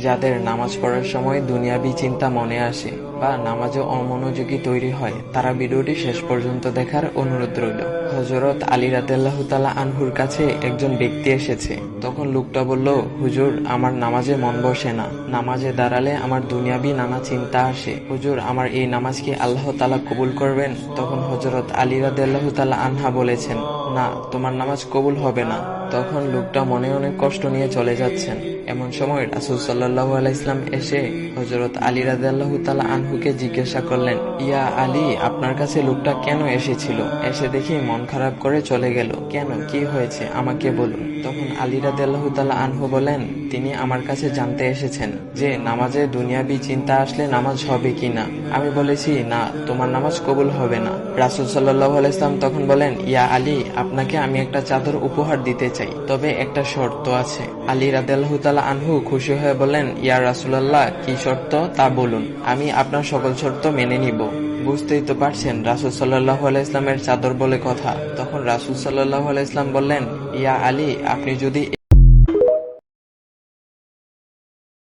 যাদের নামাজ পড়ার সময় দুনিয়াবি চিন্তা মনে আসে বা নামাজে অমনোযোগী তৈরি হয়, তারা ভিডিওটি শেষ পর্যন্ত দেখার অনুরোধ রইল। হযরত আলী রাদিয়াল্লাহু তাআলা আনহুর কাছে একজন ব্যক্তি এসেছে। তখন লোকটা বলল, হুজুর, আমার নামাজে মন বসে না। নামাজে দাঁড়ালে আমার দুনিয়াবি নানা চিন্তা আসে। হুজুর, আমার এই নামাজ কি আল্লাহ তাআলা কবুল করবেন? তখন হযরত আলী রাদিয়াল্লাহু তাআলা আনহা বলেছেন, না, তোমার নামাজ কবুল হবে না। তখন লোকটা মনে অনেক কষ্ট নিয়ে চলে যাচ্ছেন। এমন সময় রাসূল সাল্লাল্লাহু আলাইহি ওয়াসাল্লাম এসে হযরত আলী রাদিয়াল্লাহু তাআলা আনহুকে জিজ্ঞাসা করলেন, ইয়া আলী, আপনার কাছে লোকটা কেন এসেছিল? এসে দেখি মন খারাপ করে চলে গেল। কেন, কি হয়েছে, আমাকে বলুন। তখন আলী রাদিয়াল্লাহু তাআলা আনহু বলেন, তিনি আমার কাছে জানতে এসেছেন যে নামাজে দুনিয়াবি চিন্তা আসলে নামাজ হবে কিনা। আমি বলেছি, না, তোমার নামাজ কবুল হবে না। রাসূল সাল্লাল্লাহু আলাইহি ওয়াসাল্লাম তখন বলেন, ইয়া আলী, আপনাকে আমি একটা চাদর উপহার দিতে চাই, তবে একটা শর্ত আছে। আলী রাদিয়াল্লাহু তাআলা আনহু খুশি হয়ে বলেন, ইয়া রাসূলুল্লাহ, কি শর্ত তা বলুন, আমি আপনার সকল শর্ত মেনে নিব। বুঝতেই তো পারছেন রাসূল সাল্লাল্লাহু আলাইহি ওয়াসাল্লামের চাদর বলে কথা। তখন রাসূল সাল্লাল্লাহু আলাইহি ওয়াসাল্লাম বললেন, ইয়া আলী, আপনি যদি